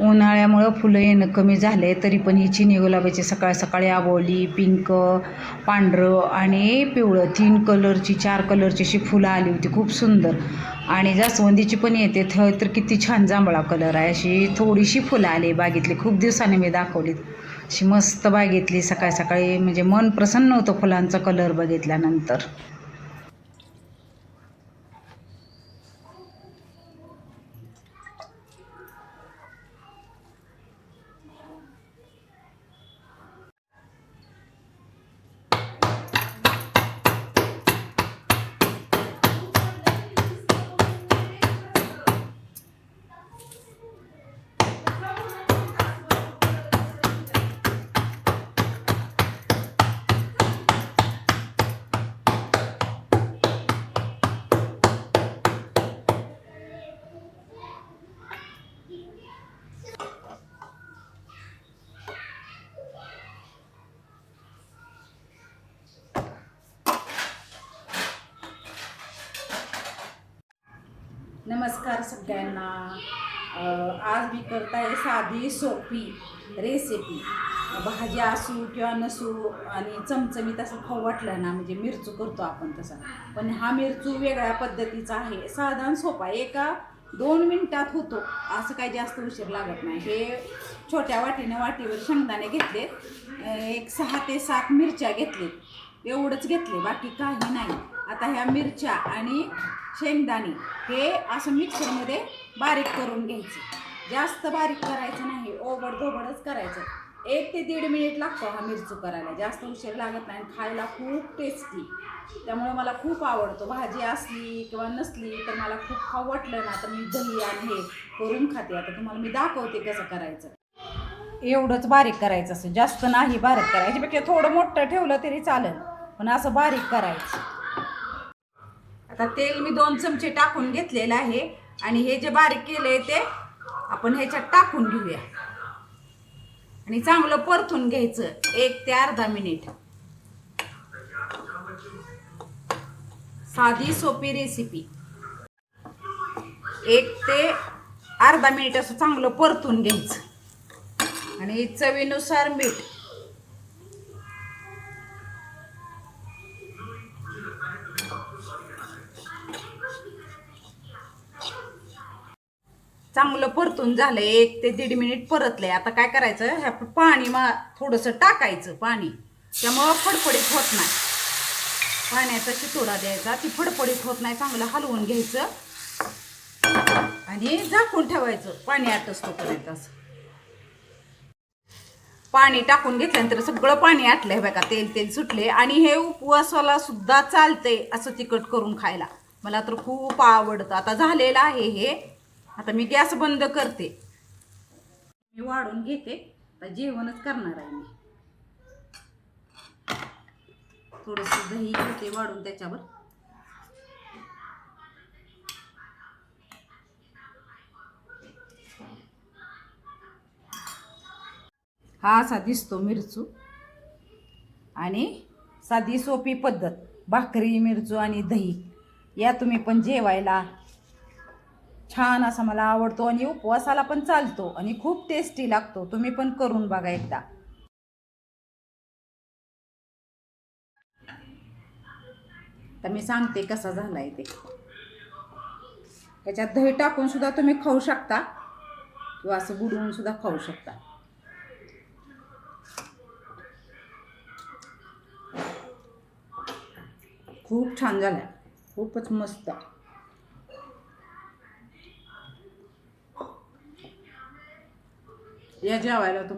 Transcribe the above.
उन्हाळ्यामुळं फुलं येणं कमी झाले, तरी पण ही चिनी गुलाबाची सकाळ सकाळी आवडली. पिंक, पांढरं आणि पिवळं 3 कलरची 4 कलरची अशी फुलं आली होती, खूप सुंदर. आणि जास्वंदीची पण येते तर किती छान जांभळा कलर आहे. अशी थोडीशी फुलं आली बागेतली, खूप दिवसांनी मी दाखवलीत. अशी मस्त बागेतली सकाळी सकाळी, म्हणजे मन प्रसन्न होतं फुलांचा कलर बघितल्यानंतर. नमस्कार सगळ्यांना. आज मी करत आहे साधी सोपी रेसिपी. भाजी असू किंवा नसू आणि चमचमीत असं खाऊ वाटलं ना, म्हणजे मिरचू करतो आपण तसा, पण हा मिरचू वेगळ्या पद्धतीचा आहे. साधारण सोपा, 1-2 मिनिटात होतो, असं काही जास्त उशीर लागत नाही. हे छोट्या वाटीवर शेंगदाणे घेतले, 6 ते 7 मिरच्या घेतलेत, एवढंच घेतले, बाकी काही नाही. आता ह्या मिरच्या आणि शेंगदाणे हे असं मिक्सरमध्ये बारीक करून घ्यायचं. जास्त बारीक करायचं नाही, ओबडधोबडच करायचं. 1 ते 1.5 मिनिट लागतो हा मिरचू करायला, जास्त उशीर लागत नाही. खायला खूप टेस्टी, त्यामुळे मला खूप आवडतो. भाजी असली किंवा नसली तर मला खूप खाऊ वाटलं ना, तर मी दही आणि हे करून खाते. आता तुम्हाला मी दाखवते कसं करायचं. एवढंच बारीक करायचं, असं जास्त नाही बारीक करायचं. याच्यापेक्षा थोडं मोठं ठेवलं तरी चालेल, पण असं बारीक करायचं. आता तेल मी 2 चमचे टाकून घेतलेलं आहे आणि हे जे बारीक केले ते आपण ह्याच्यात टाकून घेऊया आणि चांगलं परतून घ्यायचं 1 ते अर्धा मिनिट. साधी सोपी रेसिपी. 1 ते अर्धा मिनिट असं चांगलं परतून घ्यायचं आणि चवीनुसार मीठ. चांगलं परतून झालं, 1 ते 1.5 मिनिट परतले. आता काय करायचं, ह्या पाणी थोडंसं टाकायचं पाणी, त्यामुळं फडफडीत होत नाही. पाण्याचा शितोडा द्यायचा, ती फडफडीत होत नाही. चांगलं हलवून घ्यायचं आणि झाकून ठेवायचं पाणी आटसतोपर्यंत. असं पाणी टाकून घेतल्यानंतर सगळं पाणी आटलंय बघा, तेल सुटले. आणि हे उपवासाला सुद्धा चालतंय असं तिखट करून खायला, मला तर खूप आवडतं. आता झालेलं आहे हे, आता मी गॅस बंद करते. मी वाढून घेते, आता जेवणच करणार आहे मी. थोडंसं दही घेते वाढून त्याच्यावर. हा असा दिसतो मिरचू आणि साधी सोपी पद्धत, भाकरी, मिरचू आणि दही. या तुम्ही पण जेवायला. छान असा मला आवडतो आणि उपवासाला पण चालतो आणि खूप टेस्टी लागतो. तुम्ही पण करून बघा एकदा. तर मी सांगते कसा झालाय ते. त्याच्यात दही टाकून सुद्धा तुम्ही खाऊ शकता किंवा असं बुडवून सुद्धा खाऊ शकता. खूप छान झालाय, खूपच मस्त. या जेवायला तुम्ही.